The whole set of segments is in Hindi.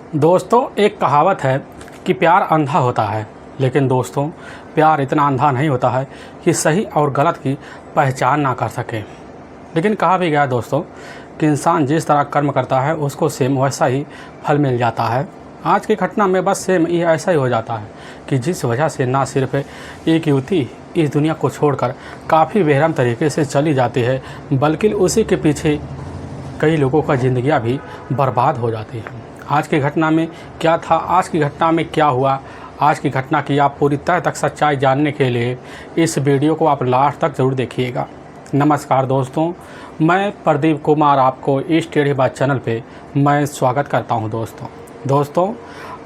दोस्तों, एक कहावत है कि प्यार अंधा होता है, लेकिन दोस्तों प्यार इतना अंधा नहीं होता है कि सही और गलत की पहचान ना कर सके। लेकिन कहा भी गया है दोस्तों कि इंसान जिस तरह कर्म करता है उसको सेम वैसा ही फल मिल जाता है। आज की घटना में बस सेम ये ऐसा ही हो जाता है कि जिस वजह से ना सिर्फ एक युवती इस दुनिया को छोड़कर काफ़ी बेरहम तरीके से चली जाती है, बल्कि उसी के पीछे कई लोगों का ज़िंदगियाँ भी बर्बाद हो जाती हैं। आज की घटना में क्या था, आज की घटना में क्या हुआ, आज की घटना की आप पूरी तह तक सच्चाई जानने के लिए इस वीडियो को आप लास्ट तक ज़रूर देखिएगा। नमस्कार दोस्तों, मैं प्रदीप कुमार आपको इस टेढ़ी बात चैनल पे मैं स्वागत करता हूं। दोस्तों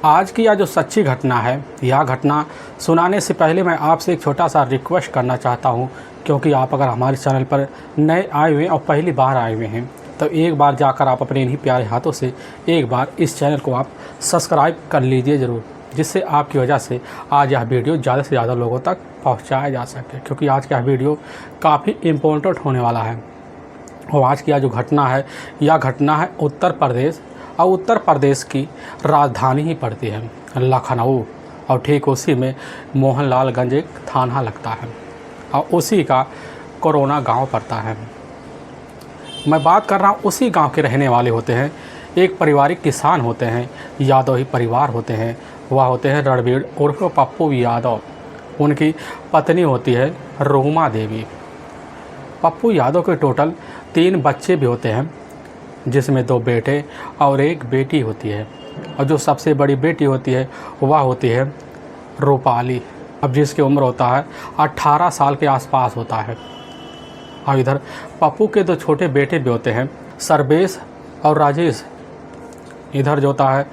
आज की यह जो सच्ची घटना है, यह घटना सुनाने से पहले मैं आपसे एक छोटा सा रिक्वेस्ट करना चाहता हूं, क्योंकि आप अगर हमारे चैनल पर नए आए हुए और पहली बार आए हुए हैं तो एक बार जाकर आप अपने इन्हीं प्यारे हाथों से एक बार इस चैनल को आप सब्सक्राइब कर लीजिए ज़रूर, जिससे आपकी वजह से आज यह वीडियो ज़्यादा से ज़्यादा लोगों तक पहुंचाया जा सके, क्योंकि आज का वीडियो काफ़ी इम्पोर्टेंट होने वाला है। और आज की यह जो घटना है, यह घटना है उत्तर प्रदेश, और उत्तर प्रदेश की राजधानी ही पड़ती है लखनऊ, और ठीक उसी में मोहनलालगंज एक थाना लगता है और उसी का कोरोना गांव पड़ता है। मैं बात कर रहा हूँ उसी गांव के रहने वाले होते हैं, एक पारिवारिक किसान होते हैं, यादव ही परिवार होते हैं। वह होते हैं रणबीर उर्फ पप्पू यादव। उनकी पत्नी होती है रोमा देवी। पप्पू यादव के टोटल 3 बच्चे भी होते हैं, जिसमें 2 बेटे और 1 बेटी होती है। और जो सबसे बड़ी बेटी होती है वह होती है रूपाली, अब जिसकी उम्र होता है 18 साल के आसपास होता है। और इधर पप्पू के 2 छोटे बेटे भी होते हैं, सर्वेश और राजेश। इधर जो होता है,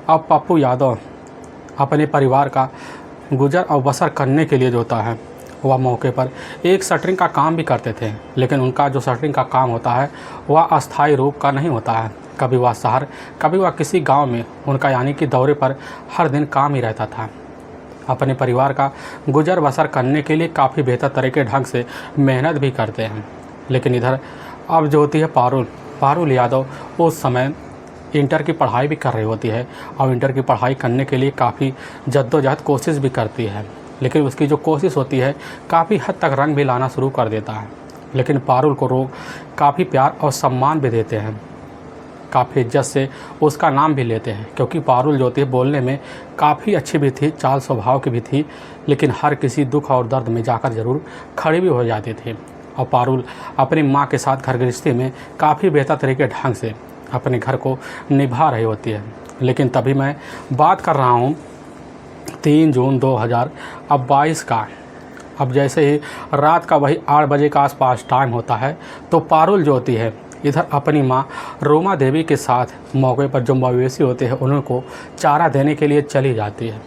अब पप्पू यादव अपने परिवार का गुजर और बसर करने के लिए जो होता है वह मौके पर एक शटरिंग का काम भी करते थे। लेकिन उनका जो शटरिंग का काम होता है वह अस्थायी रूप का नहीं होता है। कभी वह शहर, कभी वह किसी गांव में उनका यानी कि दौरे पर हर दिन काम ही रहता था। अपने परिवार का गुजर बसर करने के लिए काफ़ी बेहतर तरीके ढंग से मेहनत भी करते हैं। लेकिन इधर अब जो होती है पारुल यादव, उस समय इंटर की पढ़ाई भी कर रही होती है और इंटर की पढ़ाई करने के लिए काफ़ी जद्दोजहद कोशिश भी करती है। लेकिन उसकी जो कोशिश होती है काफ़ी हद तक रंग भी लाना शुरू कर देता है। लेकिन पारुल को लोग काफ़ी प्यार और सम्मान भी देते हैं, काफ़ी इज्जत से उसका नाम भी लेते हैं, क्योंकि पारुल जो होती है बोलने में काफ़ी अच्छी भी थी, चाल स्वभाव की भी थी, लेकिन हर किसी दुख और दर्द में जाकर ज़रूर खड़ी भी हो जाती थी। और पारुल अपनी माँ के साथ घर गृहस्थी में काफ़ी बेहतर तरीके ढंग से अपने घर को निभा रही होती है। लेकिन तभी मैं बात कर रहा हूँ 3 जून 2022 का। अब जैसे ही रात का वही 8 बजे का आसपास टाइम होता है, तो पारुल जो होती है इधर अपनी माँ रोमा देवी के साथ मौके पर जो मवेशी होते हैं उनको चारा देने के लिए चली जाती है।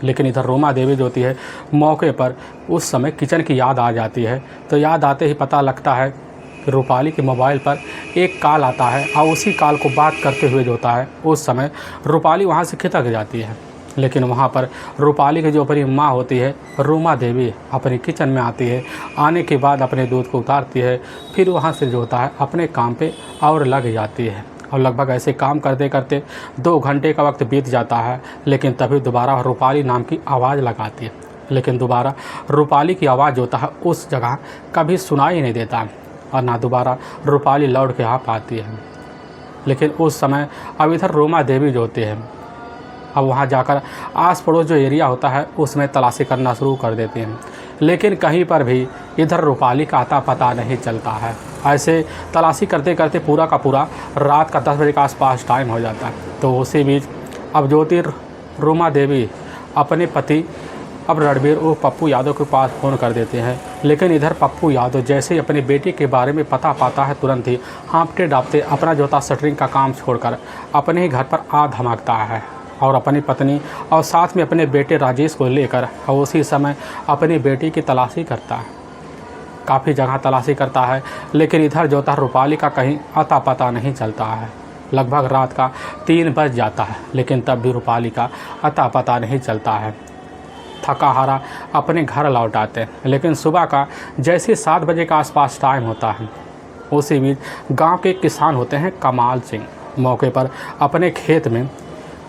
लेकिन इधर रोमा देवी जो होती है मौके पर उस समय किचन की याद आ जाती है। तो याद आते ही पता लगता है कि रूपाली के मोबाइल पर एक कॉल आता है, और उसी कॉल को बात करते हुए जो होता है उस समय रूपाली वहाँ से खिसक जाती है। लेकिन वहाँ पर रूपाली की जो अपनी माँ होती है रोमा देवी अपने किचन में आती है। आने के बाद अपने दूध को उतारती है, फिर वहाँ से जो होता है अपने काम पे और लग जाती है। और लगभग ऐसे काम करते करते 2 घंटे का वक्त बीत जाता है। लेकिन तभी दोबारा रूपाली नाम की आवाज़ लगाती है। लेकिन दोबारा रूपाली की आवाज़ जो होता है उस जगह कभी सुनाई नहीं देता, और ना दोबारा रूपाली लौट के आ पाती है। लेकिन उस समय अब इधर रोमा देवी जो होती है अब वहाँ जाकर आस पड़ोस जो एरिया होता है उसमें तलाशी करना शुरू कर देते हैं। लेकिन कहीं पर भी इधर रूपाली का आता पता नहीं चलता है। ऐसे तलाशी करते करते पूरा का पूरा रात का 10 बजे के आसपास टाइम हो जाता है। तो उसी बीच अब ज्योति रोमा देवी अपने पति अब रणबीर और पप्पू यादव के पास फ़ोन कर देते हैं। लेकिन इधर पप्पू यादव जैसे ही अपने बेटे के बारे में पता पाता है, तुरंत ही हाँफते डाँपते अपना जो था शटरिंग का काम छोड़कर अपने ही घर पर आ धमाकता है और अपनी पत्नी और साथ में अपने बेटे राजेश को लेकर और उसी समय अपनी बेटी की तलाशी करता है। काफ़ी जगह तलाशी करता है, लेकिन इधर जो था रूपाली का कहीं अता पता नहीं चलता है। लगभग रात का 3 बज जाता है, लेकिन तब भी रूपाली का अता पता नहीं चलता है। थका हारा अपने घर लौट आते हैं। लेकिन सुबह का जैसे 7 बजे का आसपास टाइम होता है, उसी बीच गांव के किसान होते हैं कमाल सिंह, मौके पर अपने खेत में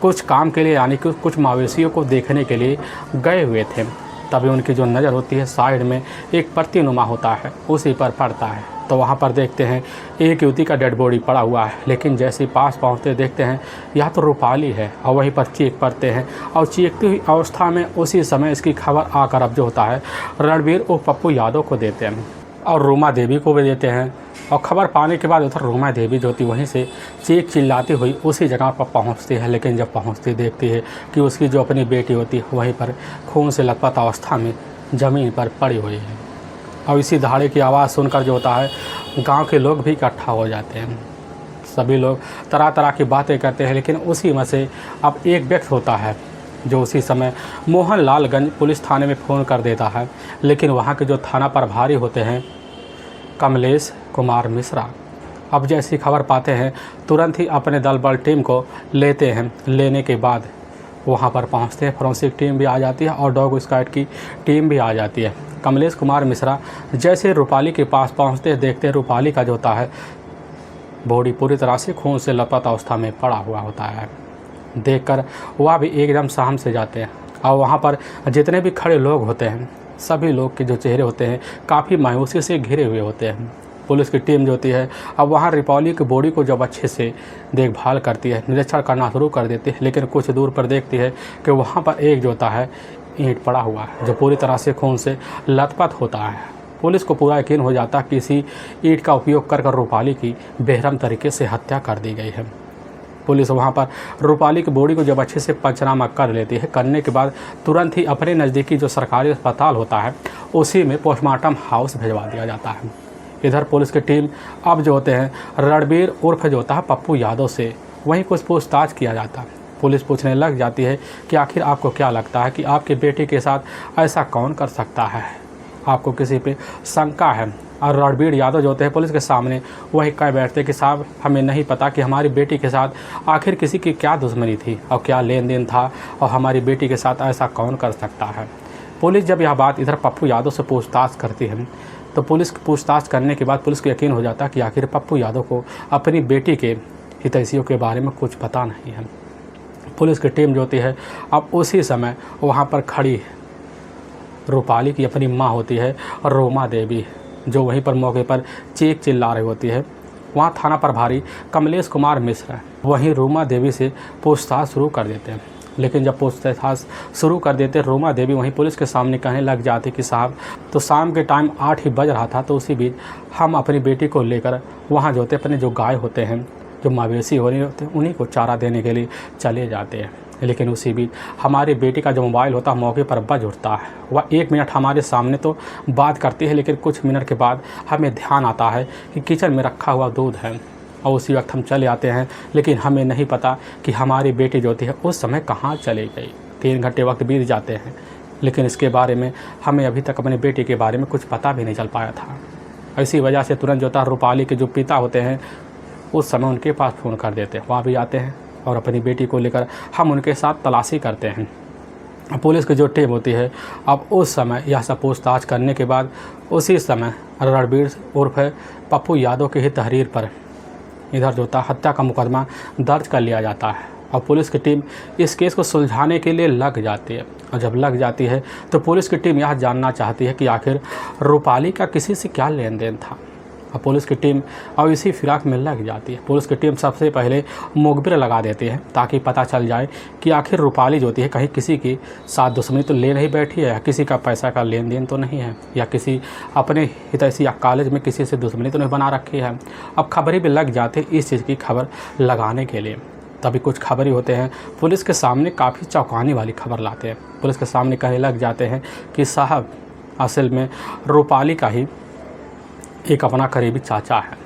कुछ काम के लिए यानी कि कुछ मवेशियों को देखने के लिए गए हुए थे। तभी उनकी जो नज़र होती है साइड में एक प्रतिनुमा होता है, उसी पर पड़ता है। तो वहाँ पर देखते हैं एक युवती का डेड बॉडी पड़ा हुआ है, लेकिन जैसे ही पास पहुँचते देखते हैं यह तो रूपाली है और वहीं पर चीख पड़ते हैं। और चीखती हुई अवस्था में उसी समय इसकी खबर आकर अब जो होता है रणबीर और पप्पू यादव को देते हैं और रूमा देवी को भी देते हैं। और खबर पाने के बाद उधर रूमा देवी जो थी वहीं से चीख चिल्लाती हुई उसी जगह पर पहुंचती है, लेकिन जब पहुंचती देखती है कि उसकी जो अपनी बेटी होती है वहीं पर खून से लथपथ अवस्था में ज़मीन पर पड़ी हुई है। और इसी दहाड़े की आवाज़ सुनकर जो होता है गांव के लोग भी इकट्ठा हो जाते हैं। सभी लोग तरह तरह की बातें करते हैं, लेकिन उसी में से अब एक व्यक्ति होता है जो उसी समय मोहनलालगंज पुलिस थाने में फ़ोन कर देता है। लेकिन वहाँ के जो थाना प्रभारी होते हैं कमलेश कुमार मिश्रा, अब जैसी खबर पाते हैं तुरंत ही अपने दल बल टीम को लेते हैं। लेने के बाद वहाँ पर पहुँचते हैं, फोरेंसिक टीम भी आ जाती है और डॉग स्क्वाड की टीम भी आ जाती है। कमलेश कुमार मिश्रा जैसे रूपाली के पास पहुँचते देखते हैं रूपाली का जो होता है बॉडी पूरी तरह से खून से लथपथ अवस्था में पड़ा हुआ होता है। देखकर वह भी एकदम सहम से जाते हैं और वहाँ पर जितने भी खड़े लोग होते हैं सभी लोग के जो चेहरे होते हैं काफ़ी मायूसी से घिरे हुए होते हैं। पुलिस की टीम जो होती है अब वहाँ रूपाली की बॉडी को जब अच्छे से देखभाल करती है, निरीक्षण करना शुरू कर देती है, लेकिन कुछ दूर पर देखती है कि वहाँ पर एक जो होता है ईंट पड़ा हुआ है जो पूरी तरह से खून से लथपथ होता है। पुलिस को पूरा यकीन हो जाता है कि इसी ईंट का उपयोग कर रूपाली की बेरहम तरीके से हत्या कर दी गई है। पुलिस वहाँ पर रूपाली की बॉडी को जब अच्छे से पंचनामा कर लेती है, करने के बाद तुरंत ही अपने नज़दीकी जो सरकारी अस्पताल होता है उसी में पोस्टमार्टम हाउस भिजवा दिया जाता है। इधर पुलिस की टीम अब जो होते हैं रणबीर उर्फ जो होता है पप्पू यादव से वहीं कुछ पूछताछ किया जाता है। पुलिस पूछने लग जाती है कि आखिर आपको क्या लगता है कि आपके बेटे के साथ ऐसा कौन कर सकता है, आपको किसी पे शंका है। और रणबीर यादव जो होते हैं पुलिस के सामने वही कह बैठते कि साहब हमें नहीं पता कि हमारी बेटी के साथ आखिर किसी की क्या दुश्मनी थी और क्या लेन देन था और हमारी बेटी के साथ ऐसा कौन कर सकता है। पुलिस जब यह बात इधर पप्पू यादव से पूछताछ करती है तो पुलिस की पूछताछ करने के बाद पुलिस को यकीन हो जाता कि आखिर पप्पू यादव को अपनी बेटी के हितैषियों के बारे में कुछ पता नहीं है। पुलिस की टीम जो होती है अब उसी समय वहाँ पर खड़ी रूपाली की अपनी माँ होती है और रोमा देवी जो वहीं पर मौके पर चीख चिल्ला रही होती है। वहाँ थाना प्रभारी कमलेश कुमार मिश्रा वहीं रोमा देवी से पूछताछ शुरू कर देते हैं, लेकिन जब पूछताछ शुरू कर देते रोमा देवी वहीं पुलिस के सामने कहने लग जाती कि साहब तो शाम के टाइम 8 ही बज रहा था, तो उसी बीच हम अपनी बेटी को लेकर वहाँ जो होते अपने जो गाय होते हैं जो मवेशी हो रही होते हैं उन्हीं को चारा देने के लिए चले जाते हैं। लेकिन उसी बीच हमारी बेटी का जो मोबाइल होता है मौके पर बज उठता है। वह 1 मिनट हमारे सामने तो बात करती है, लेकिन कुछ मिनट के बाद हमें ध्यान आता है कि किचन में रखा हुआ दूध है और उसी वक्त हम चले आते हैं, लेकिन हमें नहीं पता कि हमारी बेटी जो होती है उस समय कहाँ चली गई। 3 घंटे वक्त बीत जाते हैं, लेकिन इसके बारे में हमें अभी तक अपनी बेटी के बारे में कुछ पता भी नहीं चल पाया था। इसी वजह से तुरंत जो होता है रूपाली के जो पिता होते हैं उस समय उनके पास फ़ोन कर देते हैं, वहाँ भी आते हैं और अपनी बेटी को लेकर हम उनके साथ तलाशी करते हैं। पुलिस की जो टीम होती है अब उस समय यह सब पूछताछ करने के बाद उसी समय रणबीर उर्फ पप्पू यादव की ही तहरीर पर इधर जो था हत्या का मुकदमा दर्ज कर लिया जाता है और पुलिस की टीम इस केस को सुलझाने के लिए लग जाती है। और जब लग जाती है तो पुलिस की टीम यह जानना चाहती है कि आखिर रूपाली का किसी से क्या लेन देन था। और पुलिस की टीम अब इसी फिराक में लग जाती है। पुलिस की टीम सबसे पहले मुखबिर लगा देती है ताकि पता चल जाए कि आखिर रूपाली जो होती है कहीं किसी की साथ दुश्मनी तो ले नहीं बैठी है, या किसी का पैसा का लेन देन तो नहीं है, या किसी अपने हितैषी या कॉलेज में किसी से दुश्मनी तो नहीं बना रखी है। अब खबरें भी लग जाते हैं इस चीज़ की खबर लगाने के लिए। तभी कुछ खबरें होते हैं पुलिस के सामने काफ़ी चौंकाने वाली खबर लाते हैं। पुलिस के सामने कहने लग जाते हैं कि साहब असल में रूपाली का ही एक अपना करीबी चाचा है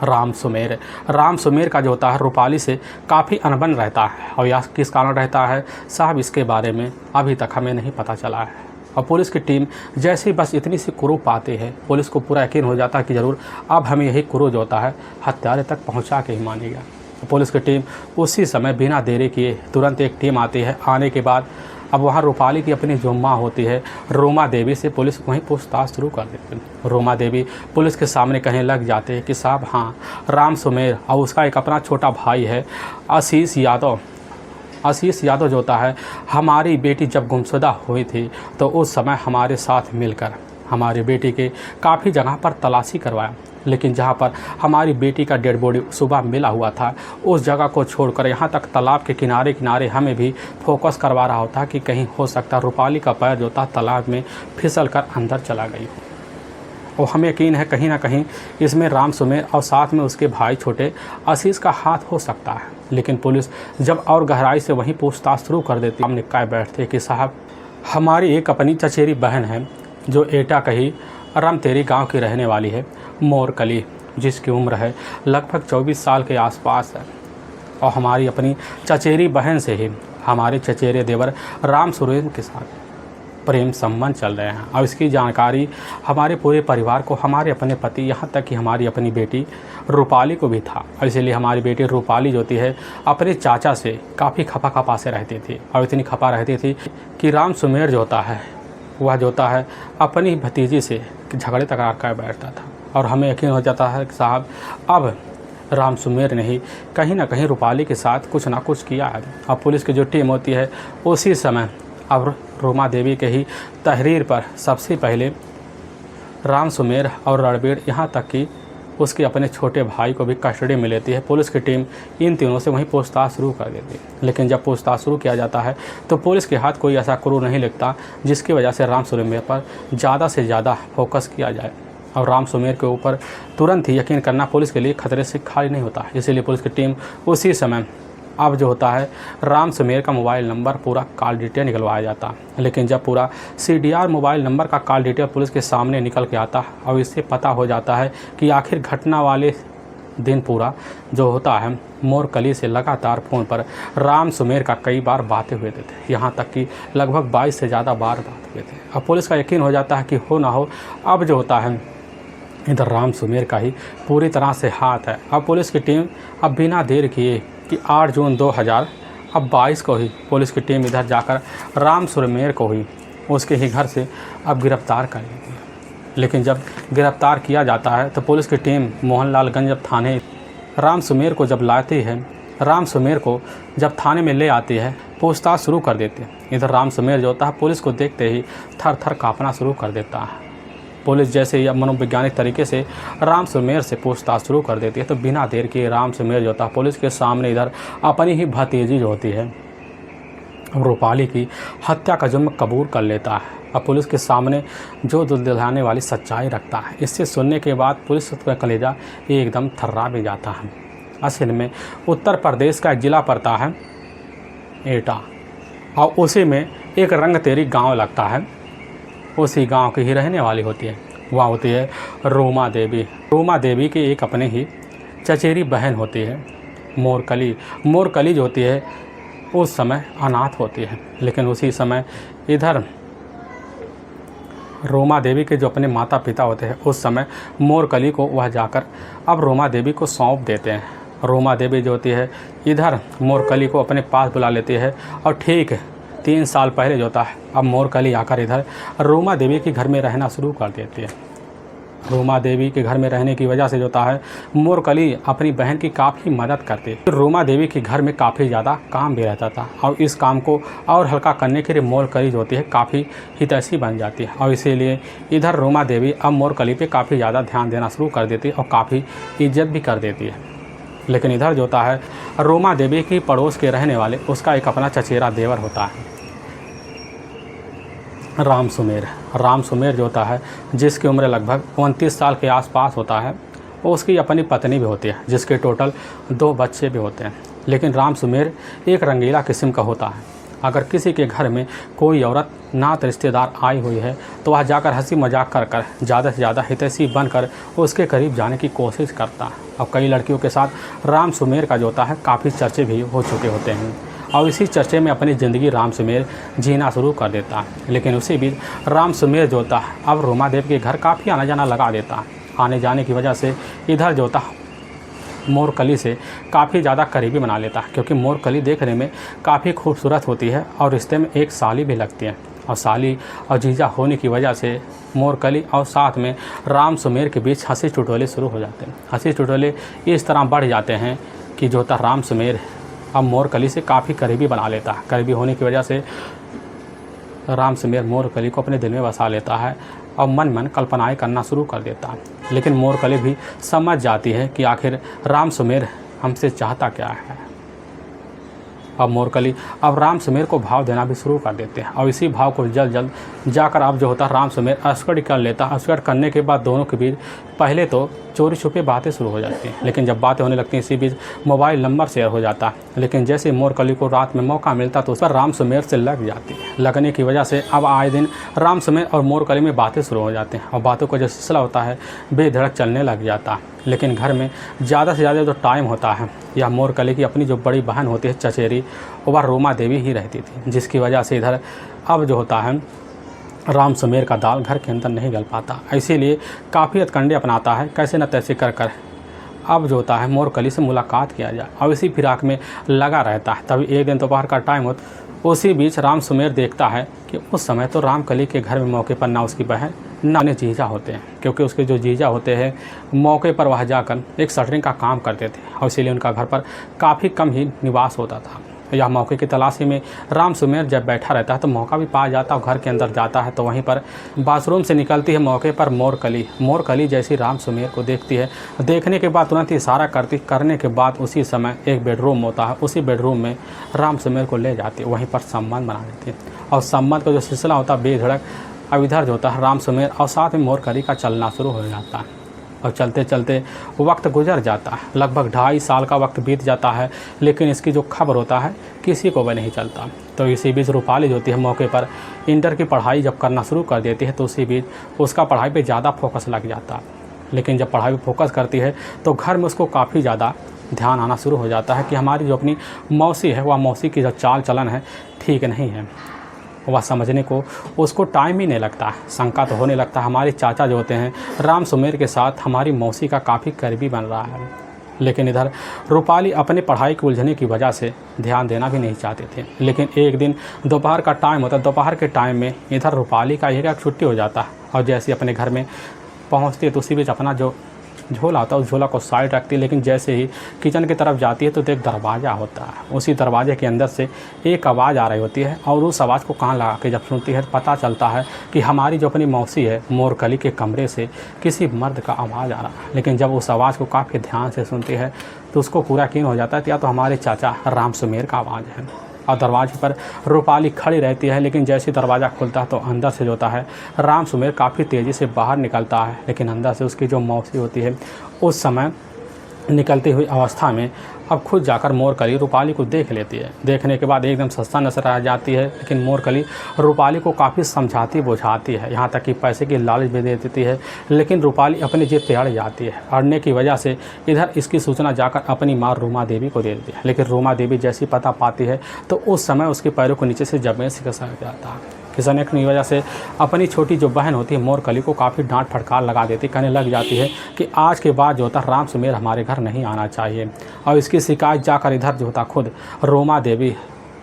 राम सुमेर का जो होता है रूपाली से काफ़ी अनबन रहता है। और यह किस कारण रहता है साहब इसके बारे में अभी तक हमें नहीं पता चला है। और पुलिस की टीम जैसे ही बस इतनी सी क्रू पाती है पुलिस को पूरा यकीन हो जाता है कि ज़रूर अब हमें यही क्रू जो होता है हत्यारे तक पहुंचा के ही मानेगा। तो पुलिस की टीम उसी समय बिना देरी किए तुरंत एक टीम आती है। आने के बाद अब वहाँ रूपाली की अपनी जो माँ होती है रोमा देवी से पुलिस वहीं पूछताछ शुरू कर देती है। रोमा देवी पुलिस के सामने कहने लग जाते हैं कि साहब हाँ राम सुमेर और उसका एक अपना छोटा भाई है आशीष यादव, आशीष यादव जो होता है, हमारी बेटी जब गुमशुदा हुई थी तो उस समय हमारे साथ मिलकर हमारी बेटी के काफ़ी जगह पर तलाशी करवाया, लेकिन जहां पर हमारी बेटी का डेड बॉडी सुबह मिला हुआ था उस जगह को छोड़कर यहां तक तालाब के किनारे किनारे हमें भी फोकस करवा रहा होता कि कहीं हो सकता रूपाली का पैर जो था तालाब में फिसल कर अंदर चला गई। और हमें यकीन है कहीं ना कहीं इसमें राम सुमेर और साथ में उसके भाई छोटे आशीष का हाथ हो सकता है। लेकिन पुलिस जब और गहराई से वहीं पूछताछ शुरू कर देती, हमने कह बैठते कि साहब हमारी एक अपनी चचेरी बहन है जो एटा कही रमतेरी गांव की रहने वाली है, मोरकली, जिसकी उम्र है लगभग 24 साल के आसपास है। और हमारी अपनी चचेरी बहन से ही हमारे चचेरे देवर राम सुरेंद्र के साथ प्रेम संबंध चल रहे हैं। और इसकी जानकारी हमारे पूरे परिवार को, हमारे अपने पति, यहाँ तक कि हमारी अपनी बेटी रूपाली को भी था। और इसीलिए हमारी बेटी रूपाली जो होती है अपने चाचा से काफ़ी खपा से रहती थी, और इतनी खपा रहती थी कि राम सुमेर जो होता है वह जो होता है अपनी भतीजी से झगड़े तकरार कर बैठता था। और हमें यकीन हो जाता है कि साहब अब राम सुमेर ने ही कहीं ना कहीं रूपाली के साथ कुछ ना कुछ किया है। अब पुलिस की जो टीम होती है उसी समय अब रोमा देवी के ही तहरीर पर सबसे पहले राम सुमेर और रणबीर, यहाँ तक कि उसके अपने छोटे भाई को भी कस्टडी में लेती है। पुलिस की टीम इन तीनों से वहीं पूछताछ शुरू कर देती है। लेकिन जब पूछताछ शुरू किया जाता है तो पुलिस के हाथ कोई ऐसा क्रू नहीं लगता जिसकी वजह से राम सुमेर पर ज़्यादा से ज़्यादा फोकस किया जाए। और राम सुमेर के ऊपर तुरंत ही यकीन करना पुलिस के लिए खतरे से खाली नहीं होता। इसीलिए पुलिस की टीम उसी समय अब जो होता है राम सुमेर का मोबाइल नंबर, पूरा कॉल डिटेल निकलवाया जाता है। लेकिन जब पूरा CDR मोबाइल नंबर का कॉल डिटेल पुलिस के सामने निकल के आता है और इससे पता हो जाता है कि आखिर घटना वाले दिन पूरा जो होता है मोरकली से लगातार फ़ोन पर राम सुमेर का कई बार बातें हुए थे, यहाँ तक कि लगभग 22 से ज़्यादा बार बात हुए थे। अब पुलिस का यकीन हो जाता है कि हो ना हो अब जो होता है इधर राम सुमेर का ही पूरी तरह से हाथ है। अब पुलिस की टीम अब बिना देर किए कि 8 जून 2022 को ही पुलिस की टीम इधर जाकर राम सुमेर को ही उसके ही घर से अब गिरफ्तार कर लेती है। लेकिन जब गिरफ्तार किया जाता है तो पुलिस की टीम मोहनलालगंज थाने राम सुमेर को जब लाती है, राम सुमेर को जब थाने में ले आती है, पूछताछ शुरू कर देती है। इधर राम सुमेर जो होता है पुलिस को देखते ही थर थर काँपना शुरू कर देता है। पुलिस जैसे ही मनोवैज्ञानिक तरीके से राम सुमेर से पूछताछ शुरू कर देती है तो बिना देर किए राम सुमेर जो होता है पुलिस के सामने इधर अपनी ही भतीजी जो होती है रूपाली की हत्या का जुर्म कबूल कर लेता है। अब पुलिस के सामने जो दिलाने वाली सच्चाई रखता है। इससे सुनने के बाद पुलिस का कलेजा एकदम थर्रा भी जाता है। असल में उत्तर प्रदेश का एक ज़िला पड़ता है एटा, और उसी में एक रंगतेरी गांव लगता है। उसी गांव की ही रहने वाली होती है, वह होती है रोमा देवी। रोमा देवी की एक अपने ही चचेरी बहन होती है मोरकली। मोरकली जो होती है उस समय अनाथ होती है। लेकिन उसी समय इधर रोमा देवी के जो अपने माता पिता होते हैं उस समय मोरकली को वह जाकर अब रोमा देवी को सौंप देते हैं। रोमा देवी जो होती है इधर मोरकली को अपने पास बुला लेती है और ठीक 3 साल पहले जो होता है अब मोरकली आकर इधर रोमा देवी के घर में रहना शुरू कर देती है। रोमा देवी के घर में रहने की वजह से जो होता है मोरकली अपनी बहन की काफ़ी मदद करती है। रोमा देवी के घर में काफ़ी ज़्यादा काम भी रहता था और इस काम को और हल्का करने के लिए मोरकली जो होती है काफ़ी हितैषी बन जाती है। और इसीलिए इधर रोमा देवी अब मोरकली पे काफ़ी ज़्यादा ध्यान देना शुरू कर देती है और काफ़ी इज्जत भी कर देती है। लेकिन इधर जो होता है रोमा देवी की पड़ोस के रहने वाले उसका एक अपना चचेरा देवर होता है राम सुमेर। राम सुमेर जो होता है जिसकी उम्र लगभग 29 साल के आसपास होता है, उसकी अपनी पत्नी भी होती है जिसके टोटल 2 बच्चे भी होते हैं। लेकिन राम सुमेर एक रंगीला किस्म का होता है। अगर किसी के घर में कोई औरत नात रिश्तेदार आई हुई है तो वह जाकर हंसी मजाक कर कर ज़्यादा से ज़्यादा हितैषी बनकर उसके करीब जाने की कोशिश करता है। और कई लड़कियों के साथ राम सुमेर का जो होता है काफ़ी चर्चे भी हो चुके होते हैं और इसी चर्चे में अपनी ज़िंदगी राम सुमेर जीना शुरू कर देता है। लेकिन उसी बीच राम सुमेर जो होता है अब रोमा देवी के घर काफ़ी आना जाना लगा देता है। आने जाने की वजह से इधर जो होता है मोरकली से काफ़ी ज़्यादा करीबी बना लेता है, क्योंकि मोरकली देखने में काफ़ी खूबसूरत होती है और रिश्ते में एक साली भी लगती है। और साली और जीजा होने की वजह से मोरकली और साथ में राम सुमेर के बीच हंसी ठिठोले शुरू हो जाते हैं। हंसी ठिठोले इस तरह बढ़ जाते हैं कि जो होता राम सुमेर अब मोरकली से काफ़ी करीबी बना लेता है। करीबी होने की वजह से राम सुमेर मोरकली को अपने दिल में बसा लेता है और मन मन कल्पनाएं करना शुरू कर देता है। लेकिन मोरकली भी समझ जाती है कि आखिर राम सुमेर हमसे चाहता क्या है। अब राम सुमेर को भाव देना भी शुरू कर देते हैं और इसी भाव को जल्द जाकर अब जो होता है राम सुमेर अस्कड़ कर लेता है। अस्कड़ करने के बाद दोनों के बीच पहले तो चोरी छुपे बातें शुरू हो जाती हैं, लेकिन जब बातें होने लगती हैं इसी बीच मोबाइल नंबर शेयर हो जाता है। लेकिन जैसे मोरकली को रात में मौका मिलता तो उस पर राम सुमेर से लग जाती है। लगने की वजह से अब आए दिन राम सुमेर और मोरकली में बातें शुरू हो जाती हैं और बातों का जो सिलसिला होता है बेधड़क चलने लग जाता है। लेकिन घर में ज़्यादा से ज़्यादा जो टाइम होता है या मोरकली की अपनी जो बड़ी बहन होती है चचेरी, वह रोमा देवी ही रहती थी, जिसकी वजह से इधर अब जो होता है राम सुमेर का दाल घर के अंदर नहीं गल पाता। इसीलिए काफ़ी हथकंडे अपनाता है, कैसे न तैसे कर अब जो होता है मोरकली से मुलाकात किया जाए और इसी फिराक में लगा रहता है। तभी एक दिन दोपहर का टाइम होता, उसी बीच राम सुमेर देखता है कि उस समय तो रामकली के घर में मौके पर ना उसकी बहन ना उन्हें जीजा होते हैं, क्योंकि उसके जो जीजा होते हैं मौके पर वह जाकर एक शटरिंग का काम करते थे और इसीलिए उनका घर पर काफ़ी कम ही निवास होता था। यह मौके की तलाशी में राम सुमेर जब बैठा रहता है तो मौका भी पा जाता है। घर के अंदर जाता है तो वहीं पर बाथरूम से निकलती है मौके पर मोरकली जैसी राम सुमेर को देखती है। देखने के बाद तुरंत इशारा करने के बाद उसी समय एक बेडरूम होता है, उसी बेडरूम में राम सुमेर को ले जाती है, वहीं पर संबंध बना देती है और संबंध का जो सिलसिला होता है बेधड़क अब इधर जो होता है राम सुमेर और साथ में मोरकली का चलना शुरू हो जाता है। और चलते चलते वक्त गुजर जाता है, लगभग 2.5 साल का वक्त बीत जाता है, लेकिन इसकी जो खबर होता है किसी को भी नहीं चलता। तो इसी बीच रूपाली जो होती है मौके पर इंटर की पढ़ाई जब करना शुरू कर देती है तो उसी बीच उसका पढ़ाई पे ज़्यादा फोकस लग जाता है। लेकिन जब पढ़ाई पे फोकस करती है तो घर में उसको काफ़ी ज़्यादा ध्यान आना शुरू हो जाता है कि हमारी जो अपनी मौसी है वह मौसी की जो चाल चलन है ठीक नहीं है। वह समझने को उसको टाइम ही नहीं लगता, शंका तो होने लगता है हमारे चाचा जो होते हैं राम सुमेर के साथ हमारी मौसी का काफ़ी करीबी बन रहा है। लेकिन इधर रूपाली अपने पढ़ाई के उलझने की वजह से ध्यान देना भी नहीं चाहते थे। लेकिन एक दिन दोपहर का टाइम होता है, दोपहर के टाइम में इधर रूपाली का एक छुट्टी हो जाता है और जैसे अपने घर में पहुँचती है तो उसी बीच अपना जो झोला होता है उस झोला को साइड रखती है। लेकिन जैसे ही किचन की तरफ जाती है तो एक दरवाज़ा होता है, उसी दरवाजे के अंदर से एक आवाज़ आ रही होती है और उस आवाज़ को कान लगा के जब सुनती है पता चलता है कि हमारी जो अपनी मौसी है मोरकली के कमरे से किसी मर्द का आवाज़ आ रहा है। लेकिन जब उस आवाज़ को काफ़ी ध्यान से सुनती है तो उसको पूरा यकीन हो जाता है या तो हमारे चाचा राम सुमेर का आवाज़ है। और दरवाजे पर रूपाली खड़ी रहती है, लेकिन जैसे दरवाज़ा खुलता है तो अंदर से जो होता है राम सुमेर काफ़ी तेज़ी से बाहर निकलता है। लेकिन अंदर से उसकी जो मौसी होती है उस समय निकलती हुई अवस्था में अब खुद जाकर मोरकली रूपाली को देख लेती है। देखने के बाद एकदम सस्ता नजर आ जाती है, लेकिन मोरकली रूपाली को काफ़ी समझाती बुझाती है, यहाँ तक कि पैसे की लालच भी दे देती है। लेकिन रूपाली अपनी जिद पे अड़ जाती है। अड़ने की वजह से इधर इसकी सूचना जाकर अपनी माँ रोमा देवी को दे देती है। लेकिन रोमा देवी जैसी पता पाती है तो उस समय उसके पैरों को नीचे से जमीन से खिसक जाता है। खिसकने की वजह से अपनी छोटी जो बहन होती है मोरकली को काफ़ी डांट फटकार लगा देती, कहने लग जाती है कि आज के बाद जो होता राम सुमेर हमारे घर नहीं आना चाहिए। और इसकी शिकायत जाकर इधर जो होता खुद रोमा देवी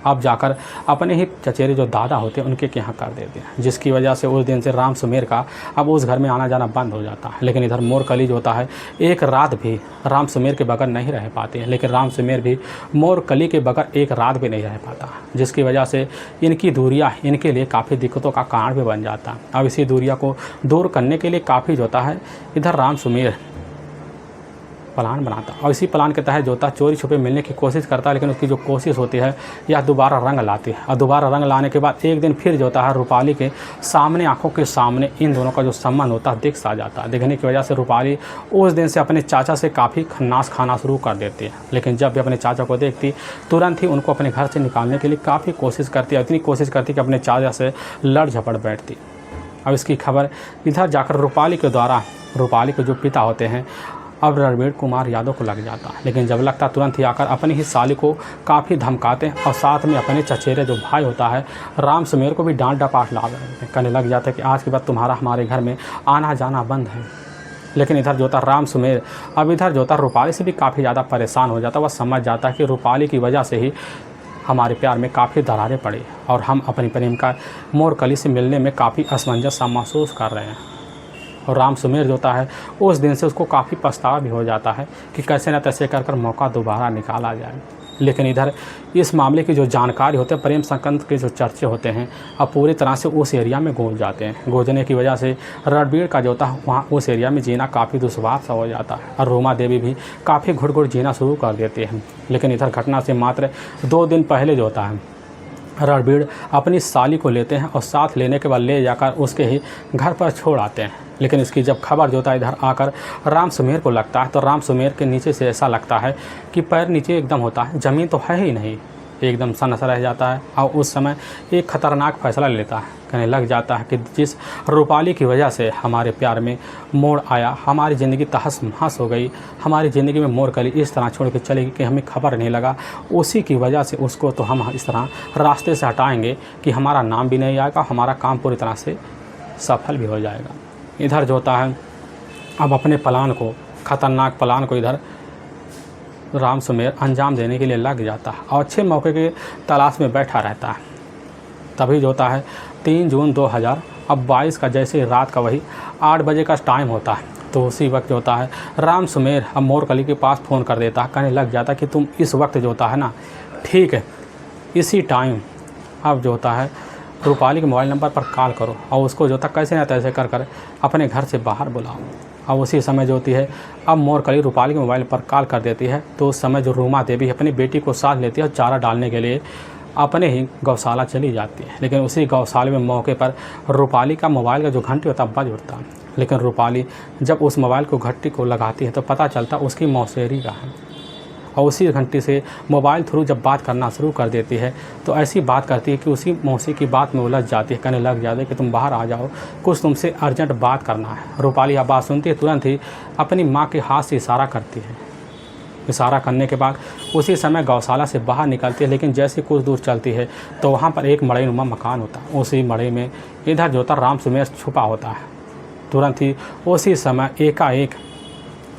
अब जाकर अपने ही चचेरे जो दादा होते हैं उनके यहाँ कर देते हैं, जिसकी वजह से उस दिन से राम सुमेर का अब उस घर में आना जाना बंद हो जाता है। लेकिन इधर मोरकली जो होता है एक रात भी राम सुमेर के बगैर नहीं रह पाते हैं, लेकिन राम सुमेर भी मोरकली के बगैर एक रात भी नहीं रह पाता, जिसकी वजह से इनकी दूरियाँ इनके लिए काफ़ी दिक्कतों का कारण भी बन जाता है। अब इसी दूरियाँ को दूर करने के लिए काफ़ी जो होता है इधर राम सुमेर प्लान बनाता और इसी प्लान के तहत जो होता है चोरी छुपे मिलने की कोशिश करता है। लेकिन उसकी जो कोशिश होती है यह दोबारा रंग लाती है और दोबारा रंग लाने के बाद एक दिन फिर जो होता है रूपाली के सामने आंखों के सामने इन दोनों का जो संबंध होता है दिख सा जाता है। दिखने की वजह से रूपाली उस दिन से अपने चाचा से काफ़ी खन्नास खाना शुरू कर देती है। लेकिन जब भी अपने चाचा को देखती तुरंत ही उनको अपने घर से निकालने के लिए काफ़ी कोशिश करती है, इतनी कोशिश करती कि अपने चाचा से लड़ झपड़ बैठती। अब इसकी खबर इधर जाकर रूपाली के द्वारा रूपाली के जो पिता होते हैं अब रणवीर कुमार यादव को लग जाता है। लेकिन जब लगता तुरंत ही आकर अपनी ही साली को काफ़ी धमकाते हैं और साथ में अपने चचेरे जो भाई होता है राम सुमेर को भी डांट डपाट ला कहने लग जाता है कि आज के बाद तुम्हारा हमारे घर में आना जाना बंद है। लेकिन इधर जो होता राम सुमेर अब इधर जो होता रूपाली से भी काफ़ी ज़्यादा परेशान हो जाता। वह समझ जाता है कि रूपाली की वजह से ही हमारे प्यार में काफ़ी दरारें पड़ी और हम अपनी प्रेम का मोरकली से मिलने में काफ़ी असमंजस सा महसूस कर रहे हैं। और राम सुमेर जो होता है उस दिन से उसको काफ़ी पछतावा भी हो जाता है कि कैसे न तैसे कर मौका दोबारा निकाला जाए। लेकिन इधर इस मामले की जो जानकारी होती है, प्रेम संबंध के जो चर्चे होते हैं अब पूरी तरह से उस एरिया में गूंज जाते हैं। गूंजने की वजह से रणबीर का जो होता है वहाँ उस एरिया में जीना काफ़ी दुश्वार सा हो जाता है और रूमा देवी भी काफ़ी घुट घुट जीना शुरू कर देती हैं। लेकिन इधर घटना से मात्र 2 दिन पहले जो होता है रणबीर अपनी साली को लेते हैं और साथ लेने के बाद ले जाकर उसके ही घर पर छोड़ आते हैं। लेकिन इसकी जब खबर जो होता है इधर आकर राम सुमेर को लगता है तो राम सुमेर के नीचे से ऐसा लगता है कि पैर नीचे एकदम होता है, ज़मीन तो है ही नहीं, एकदम सन्नाटा रह जाता है। और उस समय एक ख़तरनाक फैसला लेता है, कहने लग जाता है कि जिस रूपाली की वजह से हमारे प्यार में मोड़ आया, हमारी ज़िंदगी तहस नहस हो गई, हमारी ज़िंदगी में मोड़ कली इस तरह छोड़ के चलेगी कि हमें खबर नहीं लगा, उसी की वजह से उसको तो हम इस तरह रास्ते से हटाएंगे कि हमारा नाम भी नहीं आएगा, हमारा काम पूरी तरह से सफल भी हो जाएगा। इधर जो होता है अब अपने प्लान को, ख़तरनाक प्लान को इधर राम सुमेर अंजाम देने के लिए लग जाता है और अच्छे मौके के तलाश में बैठा रहता है। तभी जो होता है 3 जून 2022 का जैसे रात का वही 8 बजे का टाइम होता है तो उसी वक्त जो होता है राम सुमेर अब मोरकली के पास फ़ोन कर देता है, कहने लग जाता है कि तुम इस वक्त जो होता है ना, ठीक है, इसी टाइम अब जो होता है रूपाली के मोबाइल नंबर पर कॉल करो और उसको जो था कैसे ना तैसे कर कर अपने घर से बाहर बुलाओ। और उसी समय जो होती है अब मोरकली रूपाली के मोबाइल पर कॉल कर देती है तो उस समय जो रूमा देवी अपनी बेटी को साथ लेती है और चारा डालने के लिए अपने ही गौशाला चली जाती है। लेकिन उसी गौशाले में मौके पर रूपाली का मोबाइल का जो घंटी होता है बज उठता है। लेकिन रूपाली जब उस मोबाइल को घंटी को लगाती है तो पता चलता उसकी मौसेरी का है और उसी घंटी से मोबाइल थ्रू जब बात करना शुरू कर देती है तो ऐसी बात करती है कि उसी मौसी की बात में उलझ जाती है, कहने लग जाती है कि तुम बाहर आ जाओ, कुछ तुमसे अर्जेंट बात करना है। रूपाली यह बात सुनती है तुरंत ही अपनी माँ के हाथ से इशारा करती है। इशारा करने के बाद उसी समय गौशाला से बाहर निकलती है। लेकिन जैसे कुछ दूर चलती है तो वहाँ पर एक मड़ईनुमा मकान होता है। उसी मड़ई में इधर जो होता राम सुमेर छुपा होता है। तुरंत ही उसी समय एकाएक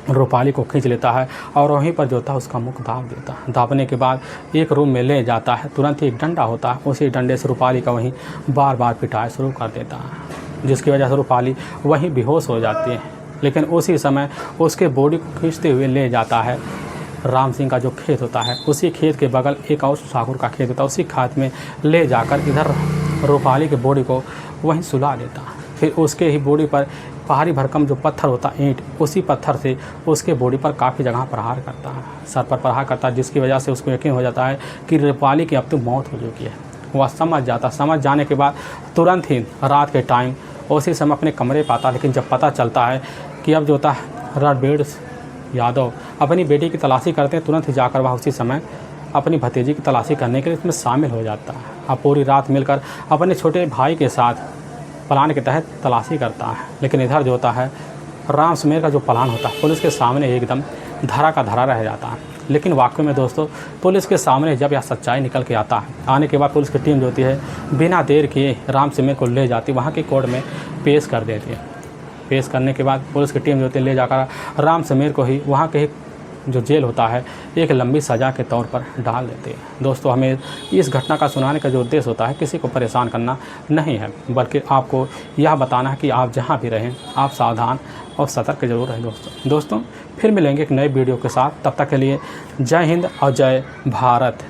रूपाली को खींच लेता है और वहीं पर जो होता है उसका मुख दाब देता है। दाबने के बाद एक रूम में ले जाता है। तुरंत ही एक डंडा होता है, उसी डंडे से रूपाली का वहीं बार बार पिटाई शुरू कर देता है, जिसकी वजह से रूपाली वहीं बेहोश हो जाती है। लेकिन उसी समय उसके बॉडी को खींचते हुए ले जाता है राम सिंह का जो खेत होता है, उसी खेत के बगल एक और ठाकुर का खेत होता है, उसी खेत में ले जाकर इधर रूपाली के बॉडी को वहीं सुला देता है। फिर उसके ही बॉडी पर भारी भरकम जो पत्थर होता है, ईंट, उसी पत्थर से उसके बॉडी पर काफ़ी जगह प्रहार करता है, सर पर प्रहार करता है, जिसकी वजह से उसको यकीन हो जाता है कि रूपाली की अब तो मौत हो चुकी है। वह समझ जाने के बाद तुरंत ही रात के टाइम उसी समय अपने कमरे पर आता। लेकिन जब पता चलता है कि अब जो होता है रणबीर यादव अपनी बेटी की तलाशी करते हैं, तुरंत ही जाकर वह उसी समय अपनी भतीजी की तलाशी करने के लिए इसमें शामिल हो जाता है। अब पूरी रात मिलकर अपने छोटे भाई के साथ प्लान के तहत तलाशी करता है। लेकिन इधर जो होता है राम सुमेर का जो प्लान होता है पुलिस के सामने एकदम धरा का धरा रह जाता है। लेकिन वाकई में दोस्तों पुलिस के सामने जब यह सच्चाई निकल के आता है, आने के बाद पुलिस की टीम जो होती है बिना देर किए राम सुमेर को ले जाती, वहाँ की कोर्ट में पेश कर देती है। पेश करने के बाद पुलिस की टीम जो होती है ले जाकर राम सुमेर को ही वहाँ के जो जेल होता है एक लंबी सज़ा के तौर पर डाल देते हैं। दोस्तों हमें इस घटना का सुनाने का जो उद्देश्य होता है किसी को परेशान करना नहीं है, बल्कि आपको यह बताना है कि आप जहाँ भी रहें आप सावधान और सतर्क जरूर रहें। दोस्तों फिर मिलेंगे एक नए वीडियो के साथ, तब तक के लिए जय हिंद और जय भारत।